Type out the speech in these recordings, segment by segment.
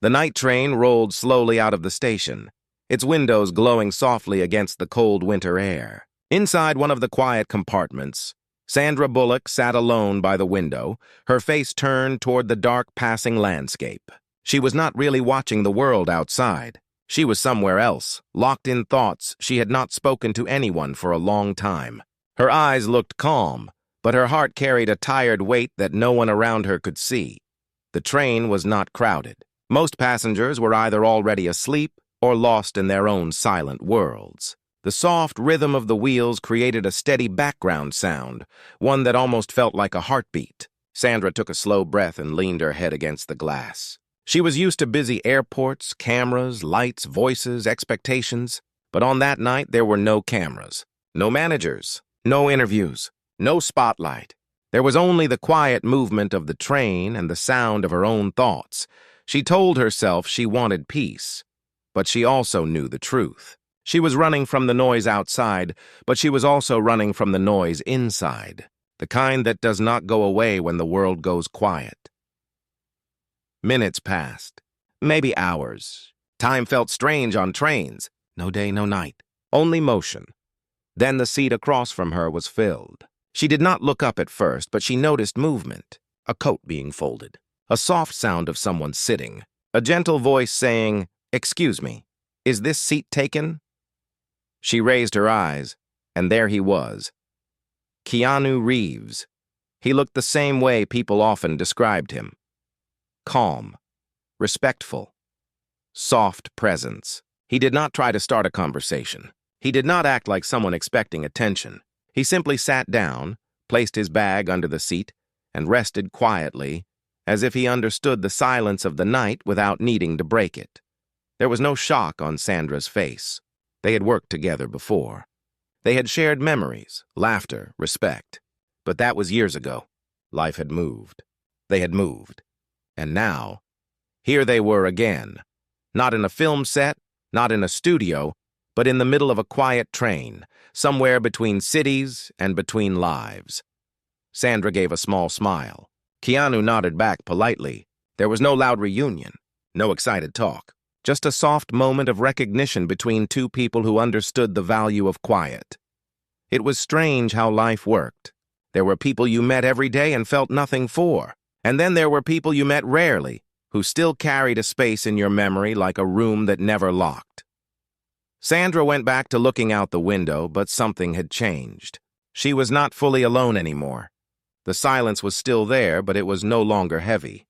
The night train rolled slowly out of the station, its windows glowing softly against the cold winter air. Inside one of the quiet compartments, Sandra Bullock sat alone by the window, her face turned toward the dark passing landscape. She was not really watching the world outside. She was somewhere else, locked in thoughts she had not spoken to anyone for a long time. Her eyes looked calm, but her heart carried a tired weight that no one around her could see. The train was not crowded. Most passengers were either already asleep or lost in their own silent worlds. The soft rhythm of the wheels created a steady background sound, one that almost felt like a heartbeat. Sandra took a slow breath and leaned her head against the glass. She was used to busy airports, cameras, lights, voices, expectations. But on that night, there were no cameras, no managers, no interviews, no spotlight. There was only the quiet movement of the train and the sound of her own thoughts. She told herself she wanted peace, but she also knew the truth. She was running from the noise outside, but she was also running from the noise inside, the kind that does not go away when the world goes quiet. Minutes passed, maybe hours. Time felt strange on trains. No day, no night, only motion. Then the seat across from her was filled. She did not look up at first, but she noticed movement, a coat being folded, a soft sound of someone sitting, a gentle voice saying, "Excuse me, is this seat taken?" She raised her eyes, and there he was. Keanu Reeves. He looked the same way people often described him. Calm, respectful, soft presence. He did not try to start a conversation. He did not act like someone expecting attention. He simply sat down, placed his bag under the seat, and rested quietly, as if he understood the silence of the night without needing to break it. There was no shock on Sandra's face. They had worked together before. They had shared memories, laughter, respect. But that was years ago. Life had moved. They had moved. And now, here they were again. Not in a film set, not in a studio, but in the middle of a quiet train, somewhere between cities and between lives. Sandra gave a small smile. Keanu nodded back politely. There was no loud reunion, no excited talk, just a soft moment of recognition between two people who understood the value of quiet. It was strange how life worked. There were people you met every day and felt nothing for, and then there were people you met rarely, who still carried a space in your memory like a room that never locked. Sandra went back to looking out the window, but something had changed. She was not fully alone anymore. The silence was still there, but it was no longer heavy.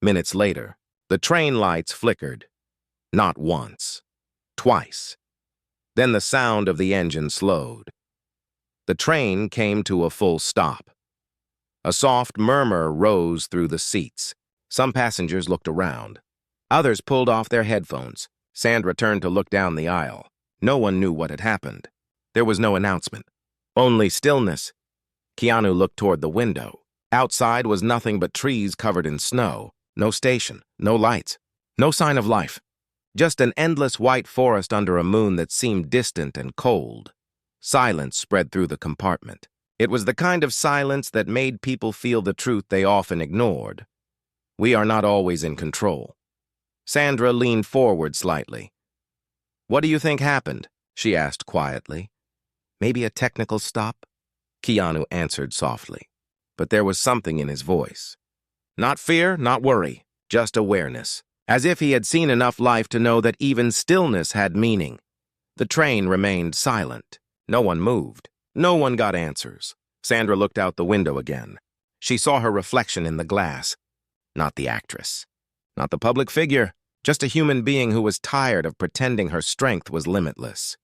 Minutes later, the train lights flickered. Not once, twice. Then the sound of the engine slowed. The train came to a full stop. A soft murmur rose through the seats. Some passengers looked around. Others pulled off their headphones. Sandra turned to look down the aisle. No one knew what had happened. There was no announcement. Only stillness. Keanu looked toward the window. Outside was nothing but trees covered in snow. No station, no lights, no sign of life. Just an endless white forest under a moon that seemed distant and cold. Silence spread through the compartment. It was the kind of silence that made people feel the truth they often ignored. We are not always in control. Sandra leaned forward slightly. "What do you think happened?" she asked quietly. "Maybe a technical stop?" Keanu answered softly, but there was something in his voice. Not fear, not worry, just awareness, as if he had seen enough life to know that even stillness had meaning. The train remained silent. No one moved. No one got answers. Sandra looked out the window again. She saw her reflection in the glass. Not the actress. Not the public figure. Just a human being who was tired of pretending her strength was limitless.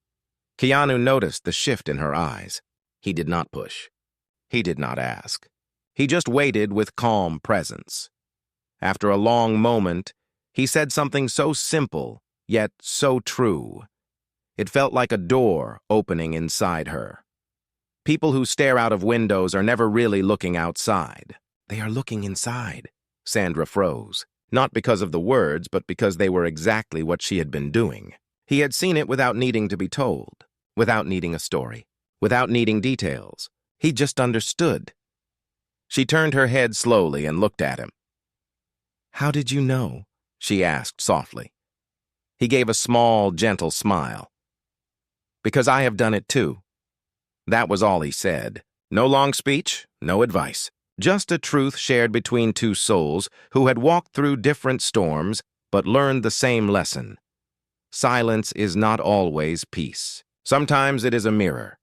Keanu noticed the shift in her eyes. He did not push. He did not ask. He just waited with calm presence. After a long moment, he said something so simple, yet so true. It felt like a door opening inside her. People who stare out of windows are never really looking outside. They are looking inside. Sandra froze, not because of the words, but because they were exactly what she had been doing. He had seen it without needing to be told, without needing a story, without needing details. He just understood. She turned her head slowly and looked at him. "How did you know?" she asked softly. He gave a small, gentle smile. Because I have done it too. That was all he said. No long speech, no advice. Just a truth shared between two souls who had walked through different storms but learned the same lesson. Silence is not always peace. Sometimes it is a mirror.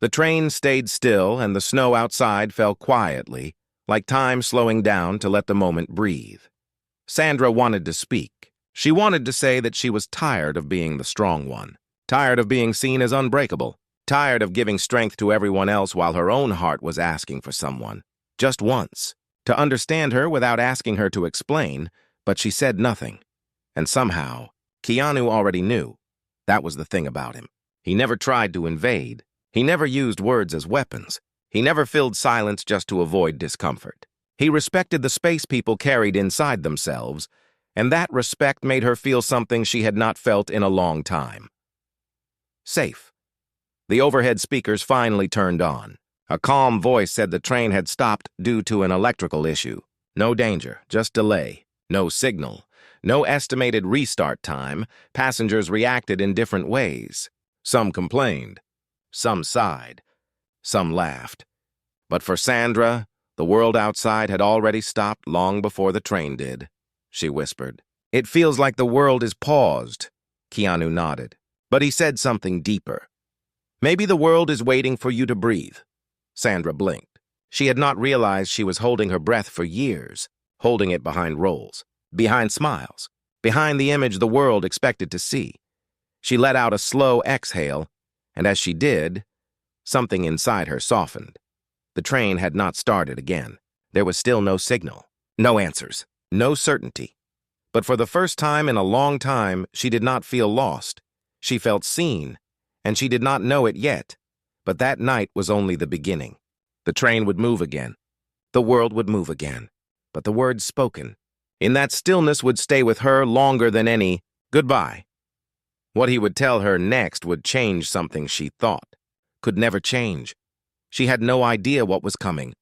The train stayed still and the snow outside fell quietly, like time slowing down to let the moment breathe. Sandra wanted to speak. She wanted to say that she was tired of being the strong one, tired of being seen as unbreakable, tired of giving strength to everyone else while her own heart was asking for someone, just once, to understand her without asking her to explain, but she said nothing. And somehow, Keanu already knew. That was the thing about him. He never tried to invade. He never used words as weapons. He never filled silence just to avoid discomfort. He respected the space people carried inside themselves, and that respect made her feel something she had not felt in a long time. Safe. The overhead speakers finally turned on. A calm voice said the train had stopped due to an electrical issue. No danger, just delay. No signal. No estimated restart time. Passengers reacted in different ways. Some complained. Some sighed. Some laughed. But for Sandra, the world outside had already stopped long before the train did. She whispered. It feels like the world is paused. Keanu nodded. But he said something deeper. Maybe the world is waiting for you to breathe. Sandra blinked. She had not realized she was holding her breath for years, holding it behind rolls, behind smiles, behind the image the world expected to see. She let out a slow exhale, and as she did, something inside her softened. The train had not started again. There was still no signal, no answers, no certainty. But for the first time in a long time, she did not feel lost. She felt seen, and she did not know it yet. But that night was only the beginning. The train would move again. The world would move again. But the words spoken, in that stillness, would stay with her longer than any goodbye. What he would tell her next would change something she thought could never change. She had no idea what was coming.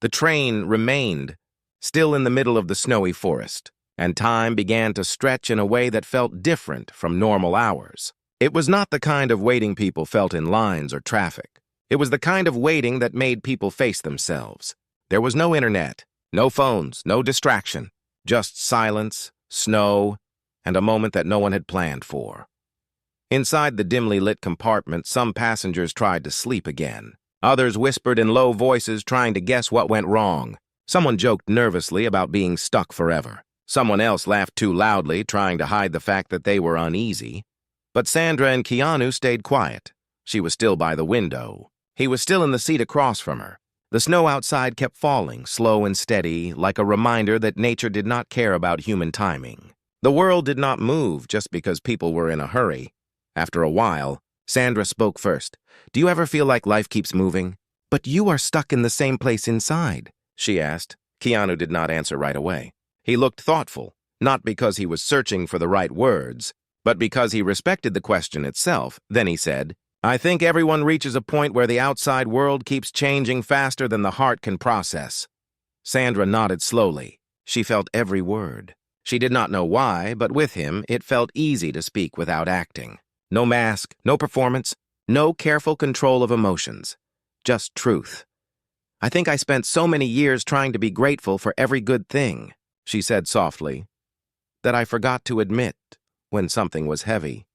The train remained, still in the middle of the snowy forest, and time began to stretch in a way that felt different from normal hours. It was not the kind of waiting people felt in lines or traffic. It was the kind of waiting that made people face themselves. There was no internet, no phones, no distraction, just silence, snow, and a moment that no one had planned for. Inside the dimly lit compartment, some passengers tried to sleep again. Others whispered in low voices, trying to guess what went wrong. Someone joked nervously about being stuck forever. Someone else laughed too loudly, trying to hide the fact that they were uneasy. But Sandra and Keanu stayed quiet. She was still by the window. He was still in the seat across from her. The snow outside kept falling, slow and steady, like a reminder that nature did not care about human timing. The world did not move just because people were in a hurry. After a while, Sandra spoke first. Do you ever feel like life keeps moving? But you are stuck in the same place inside, she asked. Keanu did not answer right away. He looked thoughtful, not because he was searching for the right words, but because he respected the question itself. Then he said, I think everyone reaches a point where the outside world keeps changing faster than the heart can process. Sandra nodded slowly. She felt every word. She did not know why, but with him, it felt easy to speak without acting. No mask, no performance, no careful control of emotions. Just truth. I think I spent so many years trying to be grateful for every good thing, she said softly, that I forgot to admit when something was heavy.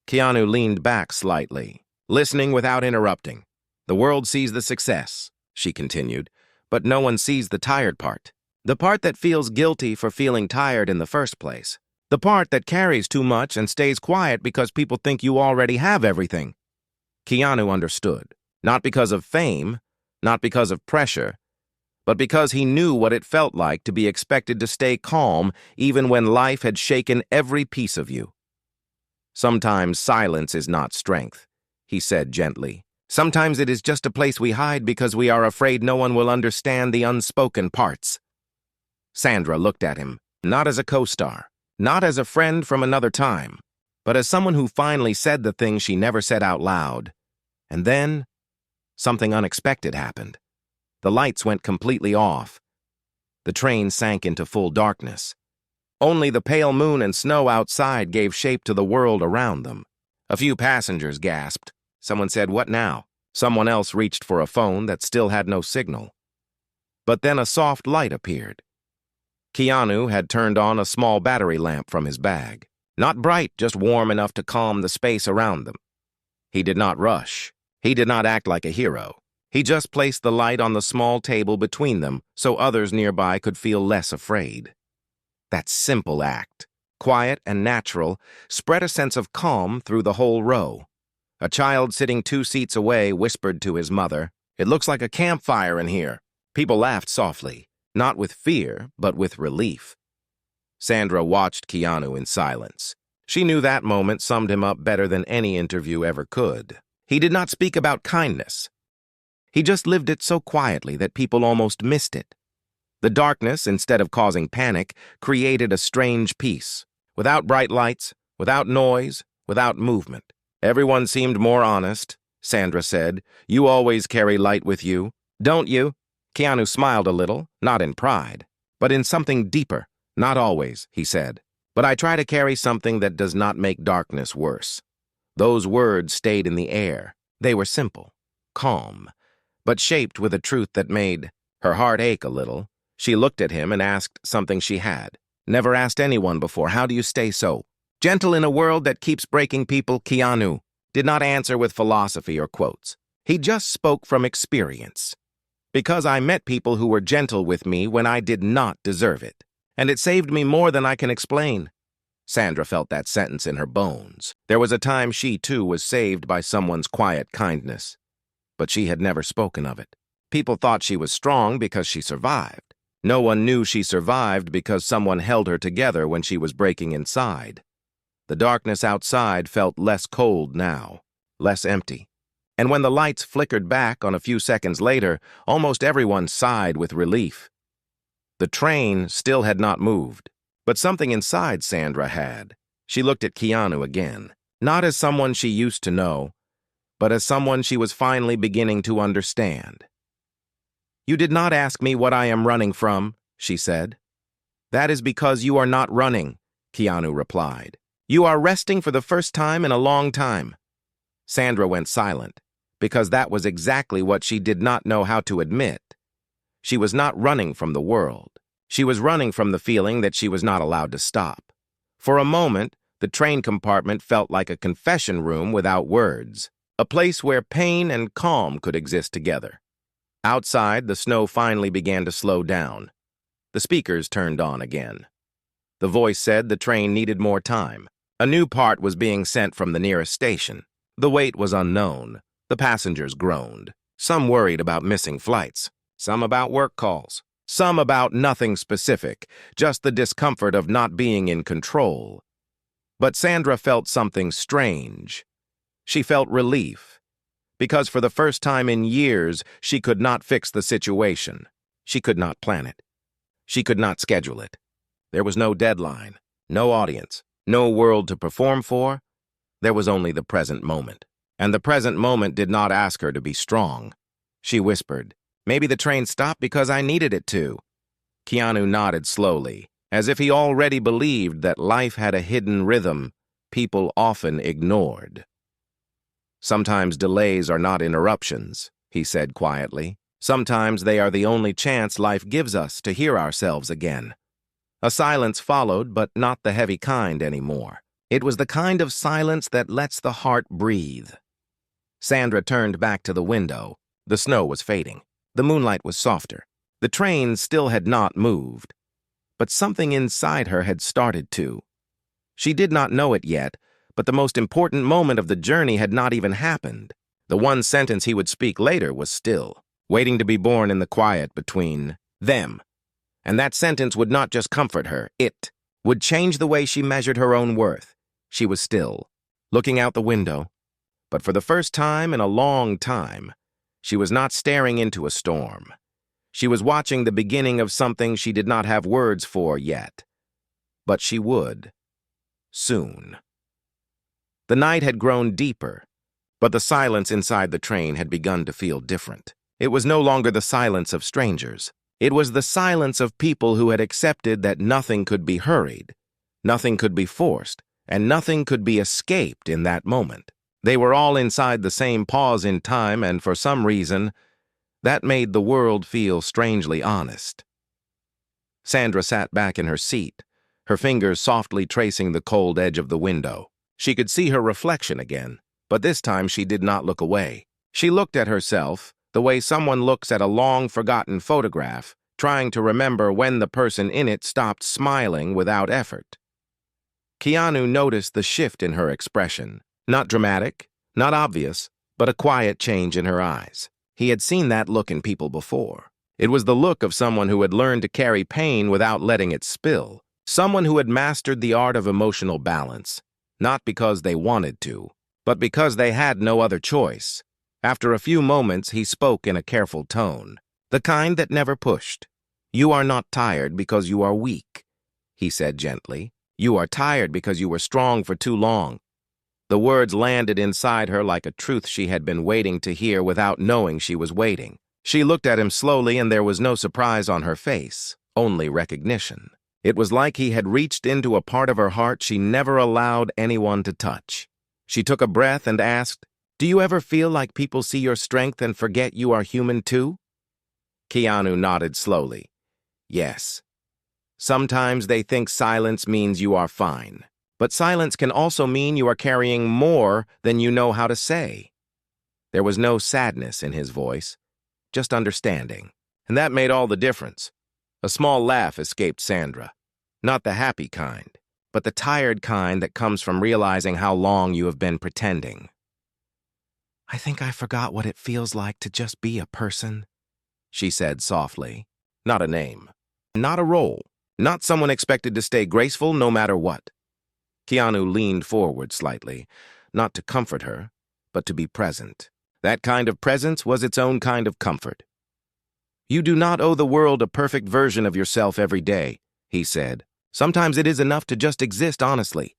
Keanu leaned back slightly, listening without interrupting. The world sees the success, she continued, but no one sees the tired part. The part that feels guilty for feeling tired in the first place. The part that carries too much and stays quiet because people think you already have everything. Keanu understood, not because of fame, not because of pressure, but because he knew what it felt like to be expected to stay calm even when life had shaken every piece of you. Sometimes silence is not strength, he said gently. Sometimes it is just a place we hide because we are afraid no one will understand the unspoken parts. Sandra looked at him, not as a co-star, not as a friend from another time, but as someone who finally said the thing she never said out loud. And then, something unexpected happened. The lights went completely off. The train sank into full darkness. Only the pale moon and snow outside gave shape to the world around them. A few passengers gasped. Someone said, "What now?" Someone else reached for a phone that still had no signal. But then a soft light appeared. Keanu had turned on a small battery lamp from his bag. Not bright, just warm enough to calm the space around them. He did not rush. He did not act like a hero. He just placed the light on the small table between them so others nearby could feel less afraid. That simple act, quiet and natural, spread a sense of calm through the whole row. A child sitting 2 seats away whispered to his mother, "It looks like a campfire in here." People laughed softly, not with fear, but with relief. Sandra watched Keanu in silence. She knew that moment summed him up better than any interview ever could. He did not speak about kindness. He just lived it so quietly that people almost missed it. The darkness, instead of causing panic, created a strange peace. Without bright lights, without noise, without movement. "Everyone seemed more honest," Sandra said. "You always carry light with you, don't you?" Keanu smiled a little, not in pride, but in something deeper. "Not always," he said. "But I try to carry something that does not make darkness worse." Those words stayed in the air. They were simple, calm, but shaped with a truth that made her heart ache a little. She looked at him and asked something she had never asked anyone before. "How do you stay so gentle in a world that keeps breaking people?" Keanu did not answer with philosophy or quotes. He just spoke from experience. "Because I met people who were gentle with me when I did not deserve it. And it saved me more than I can explain." Sandra felt that sentence in her bones. There was a time she, too, was saved by someone's quiet kindness. But she had never spoken of it. People thought she was strong because she survived. No one knew she survived because someone held her together when she was breaking inside. The darkness outside felt less cold now, less empty. And when the lights flickered back on a few seconds later, almost everyone sighed with relief. The train still had not moved, but something inside Sandra had. She looked at Keanu again, not as someone she used to know, but as someone she was finally beginning to understand. "You did not ask me what I am running from," she said. "That is because you are not running," Keanu replied. "You are resting for the first time in a long time." Sandra went silent, because that was exactly what she did not know how to admit. She was not running from the world. She was running from the feeling that she was not allowed to stop. For a moment, the train compartment felt like a confession room without words, a place where pain and calm could exist together. Outside, the snow finally began to slow down. The speakers turned on again. The voice said the train needed more time. A new part was being sent from the nearest station. The wait was unknown. The passengers groaned. Some worried about missing flights. Some about work calls. Some about nothing specific, just the discomfort of not being in control. But Sandra felt something strange. She felt relief. Because for the first time in years, she could not fix the situation. She could not plan it. She could not schedule it. There was no deadline, no audience, no world to perform for. There was only the present moment. And the present moment did not ask her to be strong. She whispered, "Maybe the train stopped because I needed it to." Keanu nodded slowly, as if he already believed that life had a hidden rhythm people often ignored. "Sometimes delays are not interruptions," he said quietly. "Sometimes they are the only chance life gives us to hear ourselves again." A silence followed, but not the heavy kind anymore. It was the kind of silence that lets the heart breathe. Sandra turned back to the window. The snow was fading. The moonlight was softer. The train still had not moved. But something inside her had started to. She did not know it yet, but the most important moment of the journey had not even happened. The one sentence he would speak later was still, waiting to be born in the quiet between them. And that sentence would not just comfort her, it would change the way she measured her own worth. She was still, looking out the window. But for the first time in a long time, she was not staring into a storm. She was watching the beginning of something she did not have words for yet. But she would. Soon. The night had grown deeper, but the silence inside the train had begun to feel different. It was no longer the silence of strangers. It was the silence of people who had accepted that nothing could be hurried, nothing could be forced, and nothing could be escaped in that moment. They were all inside the same pause in time, and for some reason, that made the world feel strangely honest. Sandra sat back in her seat, her fingers softly tracing the cold edge of the window. She could see her reflection again, but this time she did not look away. She looked at herself the way someone looks at a long-forgotten photograph, trying to remember when the person in it stopped smiling without effort. Keanu noticed the shift in her expression. Not dramatic, not obvious, but a quiet change in her eyes. He had seen that look in people before. It was the look of someone who had learned to carry pain without letting it spill. Someone who had mastered the art of emotional balance, not because they wanted to, but because they had no other choice. After a few moments, he spoke in a careful tone, the kind that never pushed. "You are not tired because you are weak," he said gently. "You are tired because you were strong for too long." The words landed inside her like a truth she had been waiting to hear without knowing she was waiting. She looked at him slowly, and there was no surprise on her face, only recognition. It was like he had reached into a part of her heart she never allowed anyone to touch. She took a breath and asked, "Do you ever feel like people see your strength and forget you are human too?" Keanu nodded slowly. "Yes. Sometimes they think silence means you are fine, but silence can also mean you are carrying more than you know how to say." There was no sadness in his voice, just understanding, and that made all the difference. A small laugh escaped Sandra. Not the happy kind, but the tired kind that comes from realizing how long you have been pretending. "I think I forgot what it feels like to just be a person," she said softly. Not a name, not a role, not someone expected to stay graceful no matter what. Keanu leaned forward slightly, not to comfort her, but to be present. That kind of presence was its own kind of comfort. "You do not owe the world a perfect version of yourself every day," he said. "Sometimes it is enough to just exist honestly."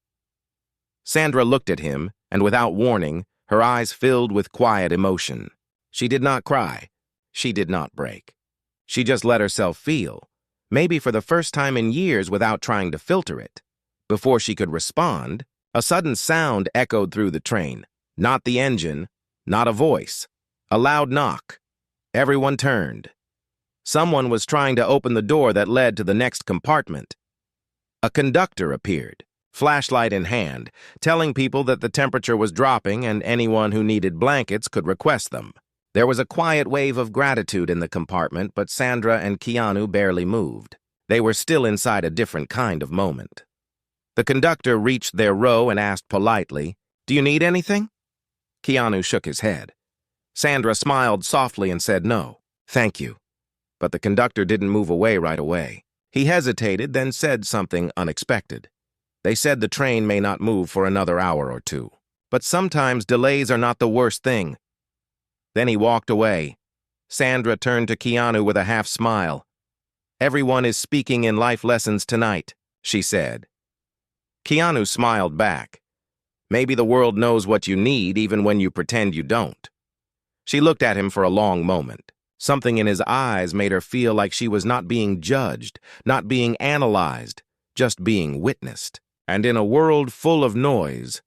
Sandra looked at him, and without warning, her eyes filled with quiet emotion. She did not cry. She did not break. She just let herself feel, maybe for the first time in years without trying to filter it. Before she could respond, a sudden sound echoed through the train. Not the engine, not a voice. A loud knock. Everyone turned. Someone was trying to open the door that led to the next compartment. A conductor appeared, flashlight in hand, telling people that the temperature was dropping and anyone who needed blankets could request them. There was a quiet wave of gratitude in the compartment, but Sandra and Keanu barely moved. They were still inside a different kind of moment. The conductor reached their row and asked politely, "Do you need anything?" Keanu shook his head. Sandra smiled softly and said no, "Thank you." But the conductor didn't move away right away. He hesitated, then said something unexpected. "They said the train may not move for another hour or two, but sometimes delays are not the worst thing." Then he walked away. Sandra turned to Keanu with a half smile. "Everyone is speaking in life lessons tonight," she said. Keanu smiled back. "Maybe the world knows what you need even when you pretend you don't." She looked at him for a long moment. Something in his eyes made her feel like she was not being judged, not being analyzed, just being witnessed. And in a world full of noise,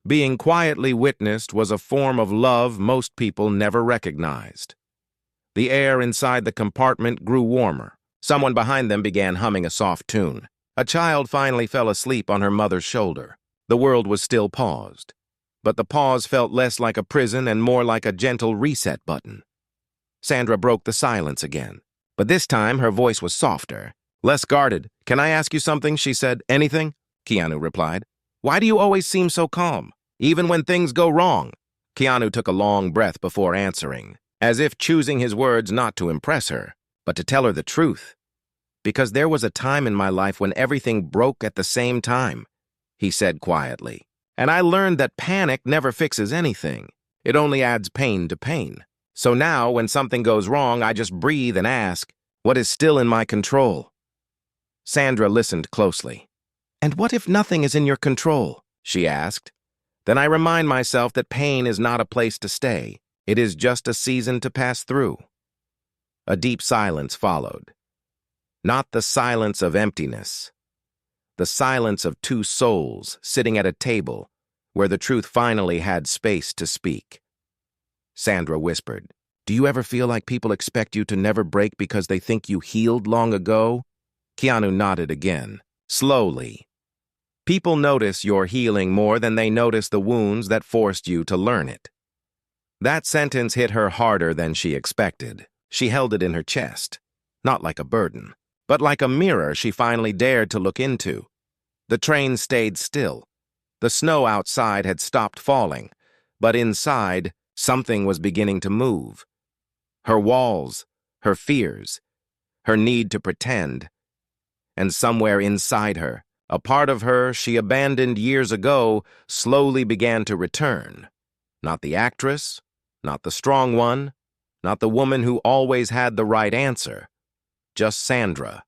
being quietly witnessed was a form of love most people never recognized. The air inside the compartment grew warmer. Someone behind them began humming a soft tune. A child finally fell asleep on her mother's shoulder. The world was still paused, but the pause felt less like a prison and more like a gentle reset button. Sandra broke the silence again, but this time her voice was softer, less guarded. "Can I ask you something?" she said. "Anything?" Keanu replied. "Why do you always seem so calm, even when things go wrong?" Keanu took a long breath before answering, as if choosing his words not to impress her, but to tell her the truth. "Because there was a time in my life when everything broke at the same time," he said quietly. "And I learned that panic never fixes anything. It only adds pain to pain. So now, when something goes wrong, I just breathe and ask, what is still in my control?" Sandra listened closely. "And what if nothing is in your control?" she asked. "Then I remind myself that pain is not a place to stay. It is just a season to pass through." A deep silence followed. Not the silence of emptiness. The silence of two souls sitting at a table where the truth finally had space to speak. Sandra whispered, "Do you ever feel like people expect you to never break because they think you healed long ago?" Keanu nodded again, slowly. People notice your healing more than they notice the wounds that forced you to learn it. That sentence hit her harder than she expected. She held it in her chest, not like a burden, but like a mirror she finally dared to look into. The train stayed still. The snow outside had stopped falling, but inside, something was beginning to move. Her walls, her fears, her need to pretend. And somewhere inside her, a part of her she abandoned years ago slowly began to return. Not the actress, not the strong one, not the woman who always had the right answer. Just Sandra,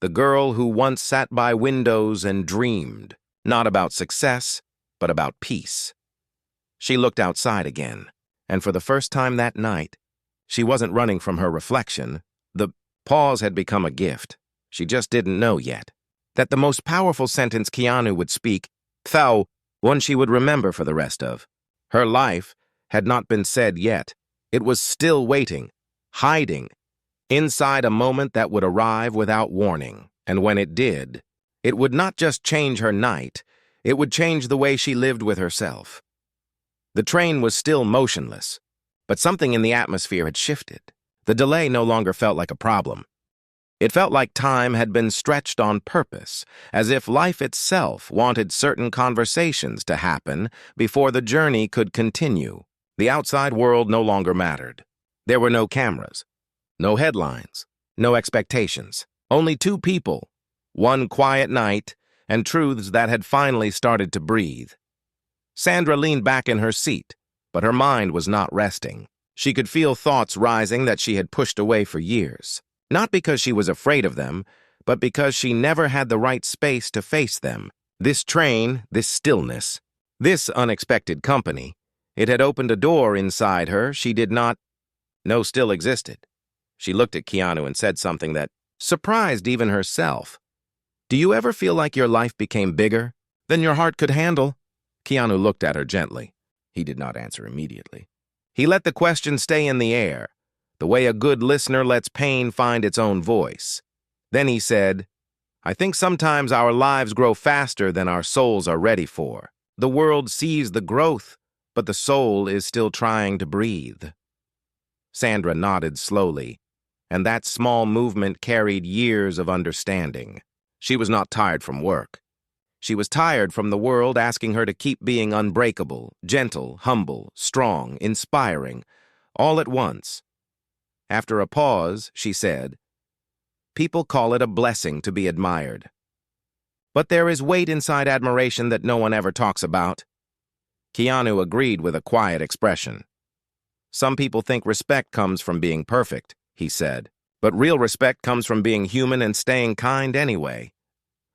the girl who once sat by windows and dreamed, not about success, but about peace. She looked outside again, and for the first time that night, she wasn't running from her reflection. The pause had become a gift. She just didn't know yet that the most powerful sentence Keanu would speak, one she would remember for the rest of her life, had not been said yet. It was still waiting, hiding, inside a moment that would arrive without warning. And when it did, it would not just change her night, it would change the way she lived with herself. The train was still motionless, but something in the atmosphere had shifted. The delay no longer felt like a problem. It felt like time had been stretched on purpose, as if life itself wanted certain conversations to happen before the journey could continue. The outside world no longer mattered. There were no cameras, no headlines, no expectations. Only two people, one quiet night, and truths that had finally started to breathe. Sandra leaned back in her seat, but her mind was not resting. She could feel thoughts rising that she had pushed away for years. Not because she was afraid of them, but because she never had the right space to face them. This train, this stillness, this unexpected company, it had opened a door inside her she did not know still existed. She looked at Keanu and said something that surprised even herself. "Do you ever feel like your life became bigger than your heart could handle?" Keanu looked at her gently. He did not answer immediately. He let the question stay in the air, the way a good listener lets pain find its own voice. Then he said, "I think sometimes our lives grow faster than our souls are ready for. The world sees the growth, but the soul is still trying to breathe." Sandra nodded slowly, and that small movement carried years of understanding. She was not tired from work. She was tired from the world asking her to keep being unbreakable, gentle, humble, strong, inspiring, all at once. After a pause, she said, "People call it a blessing to be admired. But there is weight inside admiration that no one ever talks about." Keanu agreed with a quiet expression. "Some people think respect comes from being perfect," he said. "But real respect comes from being human and staying kind anyway."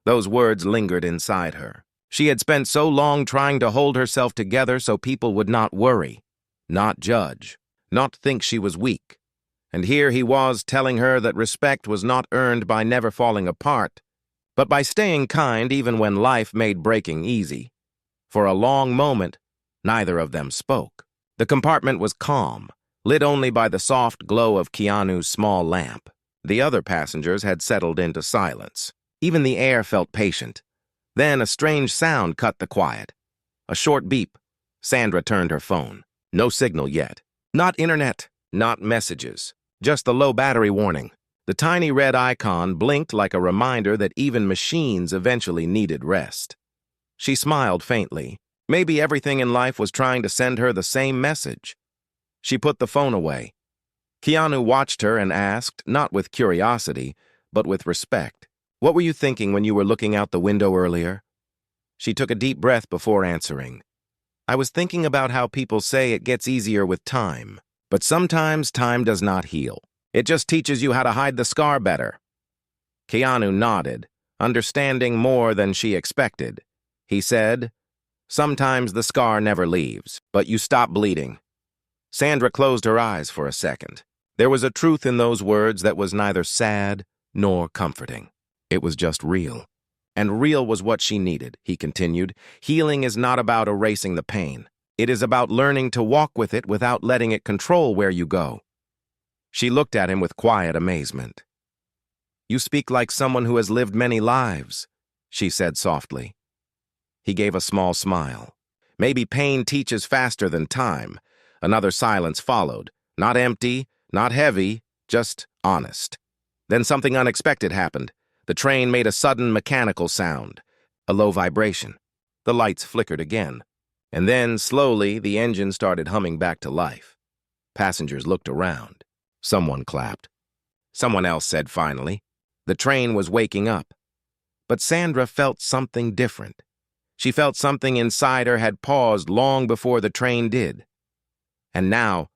Those words lingered inside her. She had spent so long trying to hold herself together so people would not worry, not judge, not think she was weak. And here he was telling her that respect was not earned by never falling apart, but by staying kind even when life made breaking easy. For a long moment, neither of them spoke. The compartment was calm, lit only by the soft glow of Keanu's small lamp. The other passengers had settled into silence. Even the air felt patient. Then a strange sound cut the quiet. A short beep. Sandra turned her phone. No signal yet. Not internet, not messages. Just the low battery warning. The tiny red icon blinked like a reminder that even machines eventually needed rest. She smiled faintly. Maybe everything in life was trying to send her the same message. She put the phone away. Keanu watched her and asked, not with curiosity, but with respect, "What were you thinking when you were looking out the window earlier?" She took a deep breath before answering. "I was thinking about how people say it gets easier with time. But sometimes time does not heal. It just teaches you how to hide the scar better." Keanu nodded, understanding more than she expected. He said, "Sometimes the scar never leaves, but you stop bleeding." Sandra closed her eyes for a second. There was a truth in those words that was neither sad nor comforting. It was just real. And real was what she needed, he continued. Healing is not about erasing the pain. It is about learning to walk with it without letting it control where you go. She looked at him with quiet amazement. You speak like someone who has lived many lives, she said softly. He gave a small smile. Maybe pain teaches faster than time. Another silence followed. Not empty, not heavy, just honest. Then something unexpected happened. The train made a sudden mechanical sound, a low vibration. The lights flickered again. And then, slowly, the engine started humming back to life. Passengers looked around. Someone clapped. Someone else said finally. The train was waking up. But Sandra felt something different. She felt something inside her had paused long before the train did. And now,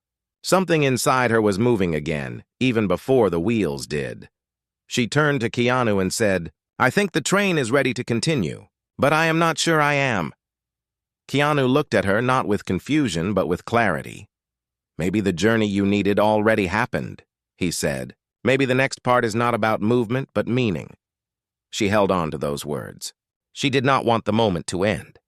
something inside her was moving again, even before the wheels did. She turned to Keanu and said, I think the train is ready to continue, but I am not sure I am. Keanu looked at her not with confusion, but with clarity. Maybe the journey you needed already happened, he said. Maybe the next part is not about movement, but meaning. She held on to those words. She did not want the moment to end.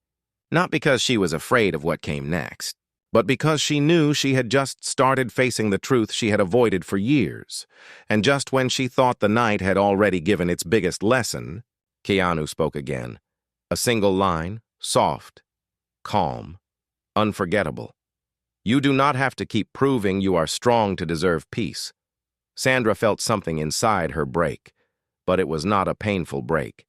Not because she was afraid of what came next, but because she knew she had just started facing the truth she had avoided for years. And just when she thought the night had already given its biggest lesson, Keanu spoke again. A single line, soft, calm, unforgettable. You do not have to keep proving you are strong to deserve peace. Sandra felt something inside her break, but it was not a painful break.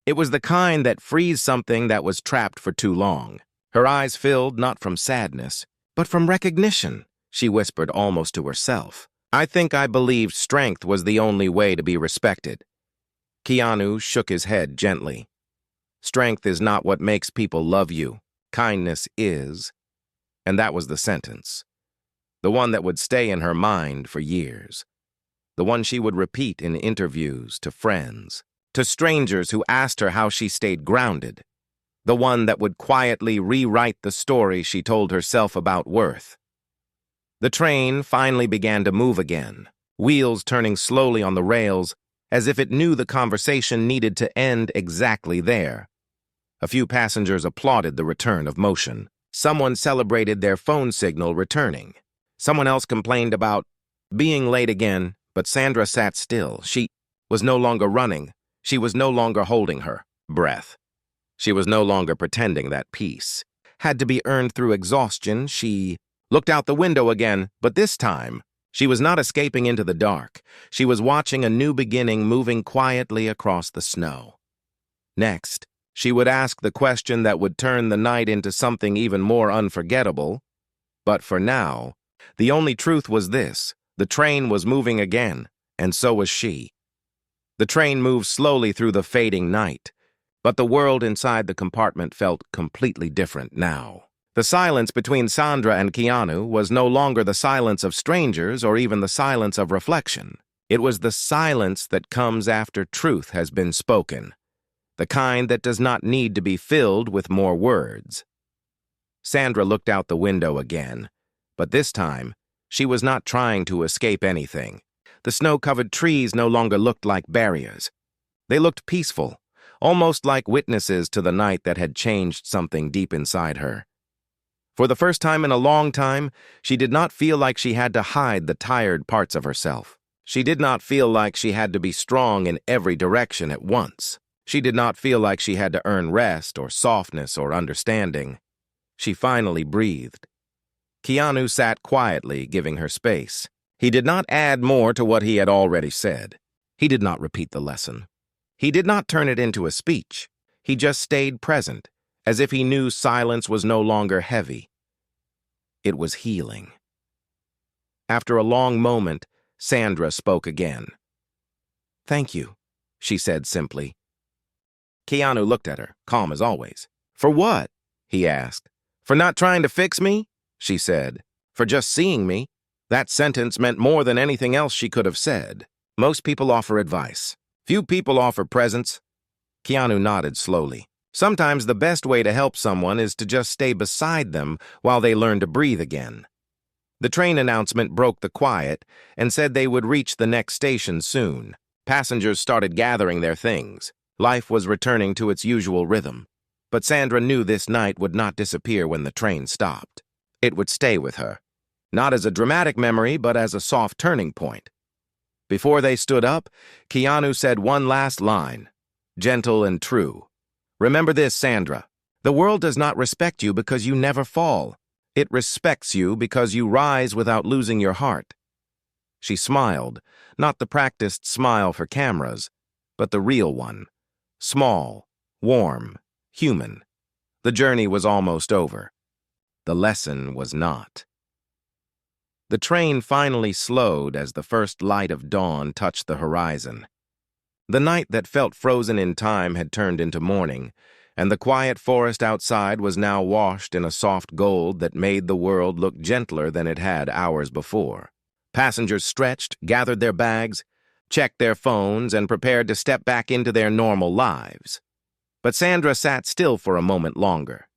It was the kind that frees something that was trapped for too long. Her eyes filled not from sadness, but from recognition. She whispered almost to herself. I think I believed strength was the only way to be respected. Keanu shook his head gently. Strength is not what makes people love you. Kindness is. And that was the sentence. The one that would stay in her mind for years. The one she would repeat in interviews to friends, to strangers who asked her how she stayed grounded. The one that would quietly rewrite the story she told herself about worth. The train finally began to move again, wheels turning slowly on the rails, as if it knew the conversation needed to end exactly there. A few passengers applauded the return of motion. Someone celebrated their phone signal returning. Someone else complained about being late again, but Sandra sat still. She was no longer running. She was no longer holding her breath. She was no longer pretending that peace had to be earned through exhaustion. She looked out the window again, but this time, she was not escaping into the dark. She was watching a new beginning moving quietly across the snow. Next, she would ask the question that would turn the night into something even more unforgettable. But for now, the only truth was this. The train was moving again, and so was she. The train moved slowly through the fading night, but the world inside the compartment felt completely different now. The silence between Sandra and Keanu was no longer the silence of strangers or even the silence of reflection. It was the silence that comes after truth has been spoken, the kind that does not need to be filled with more words. Sandra looked out the window again, but this time, she was not trying to escape anything. The snow-covered trees no longer looked like barriers. They looked peaceful, almost like witnesses to the night that had changed something deep inside her. For the first time in a long time, she did not feel like she had to hide the tired parts of herself. She did not feel like she had to be strong in every direction at once. She did not feel like she had to earn rest or softness or understanding. She finally breathed. Keanu sat quietly, giving her space. He did not add more to what he had already said. He did not repeat the lesson. He did not turn it into a speech. He just stayed present, as if he knew silence was no longer heavy. It was healing. After a long moment, Sandra spoke again. "Thank you," she said simply. Keanu looked at her, calm as always. "For what?" he asked. "For not trying to fix me?" she said. "For just seeing me?" That sentence meant more than anything else she could have said. Most people offer advice. Few people offer presence. Keanu nodded slowly. Sometimes the best way to help someone is to just stay beside them while they learn to breathe again. The train announcement broke the quiet and said they would reach the next station soon. Passengers started gathering their things. Life was returning to its usual rhythm. But Sandra knew this night would not disappear when the train stopped. It would stay with her, not as a dramatic memory, but as a soft turning point. Before they stood up, Keanu said one last line, gentle and true. "Remember this, Sandra. The world does not respect you because you never fall. It respects you because you rise without losing your heart." She smiled, not the practiced smile for cameras, but the real one. Small, warm, human. The journey was almost over. The lesson was not. The train finally slowed as the first light of dawn touched the horizon. The night that felt frozen in time had turned into morning, and the quiet forest outside was now washed in a soft gold that made the world look gentler than it had hours before. Passengers stretched, gathered their bags, checked their phones, and prepared to step back into their normal lives. But Sandra sat still for a moment longer.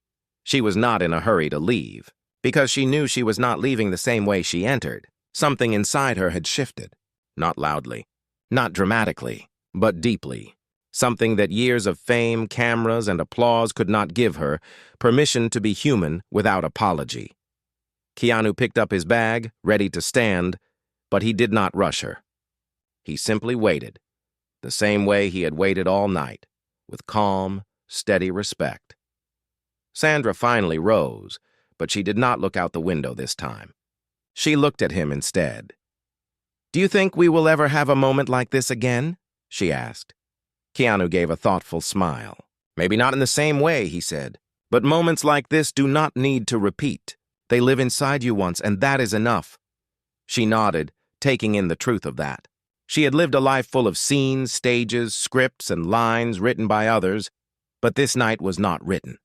She was not in a hurry to leave, because she knew she was not leaving the same way she entered. Something inside her had shifted. Not loudly, not dramatically, but deeply. Something that years of fame, cameras, and applause could not give her, permission to be human without apology. Keanu picked up his bag, ready to stand, but he did not rush her. He simply waited, the same way he had waited all night, with calm, steady respect. Sandra finally rose, but she did not look out the window this time. She looked at him instead. "Do you think we will ever have a moment like this again?" she asked. Keanu gave a thoughtful smile. "Maybe not in the same way," he said, "but moments like this do not need to repeat. They live inside you once, and that is enough." She nodded, taking in the truth of that. She had lived a life full of scenes, stages, scripts, and lines written by others, but this night was not written.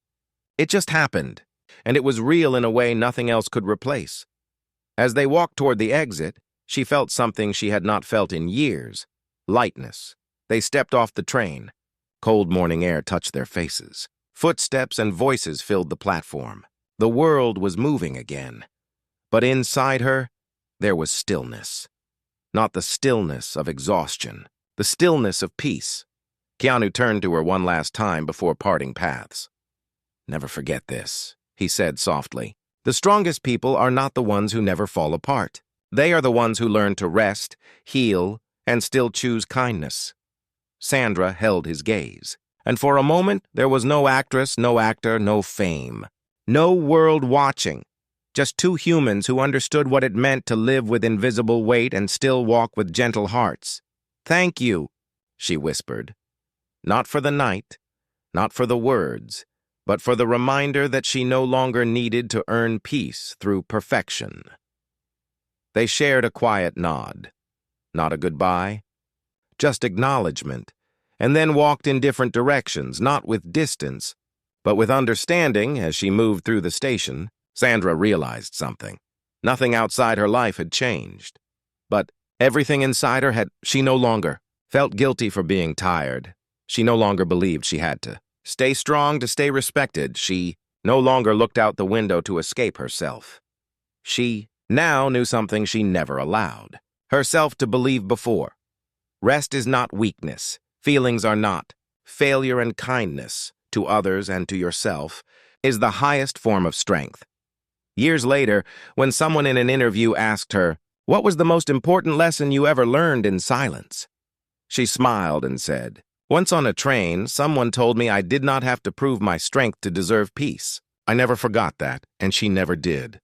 It just happened, and it was real in a way nothing else could replace. As they walked toward the exit, she felt something she had not felt in years: lightness. They stepped off the train. Cold morning air touched their faces. Footsteps and voices filled the platform. The world was moving again. But inside her, there was stillness. Not the stillness of exhaustion, the stillness of peace. Keanu turned to her one last time before parting paths. "Never forget this," he said softly. "The strongest people are not the ones who never fall apart. They are the ones who learn to rest, heal, and still choose kindness." Sandra held his gaze, and for a moment there was no actress, no actor, no fame. No world watching. Just two humans who understood what it meant to live with invisible weight and still walk with gentle hearts. "Thank you," she whispered. Not for the night, not for the words, but for the reminder that she no longer needed to earn peace through perfection. They shared a quiet nod. Not a goodbye, just acknowledgement, and then walked in different directions, not with distance, but with understanding. As she moved through the station, Sandra realized something. Nothing outside her life had changed, but everything inside her had. She no longer felt guilty for being tired. She no longer believed she had to stay strong to stay respected. She no longer looked out the window to escape herself. She now knew something she never allowed herself to believe before. Rest is not weakness. Feelings are not. Failure and kindness to others and to yourself is the highest form of strength. Years later, when someone in an interview asked her, "What was the most important lesson you ever learned in silence?" she smiled and said, "Once on a train, someone told me I did not have to prove my strength to deserve peace." I never forgot that, and she never did.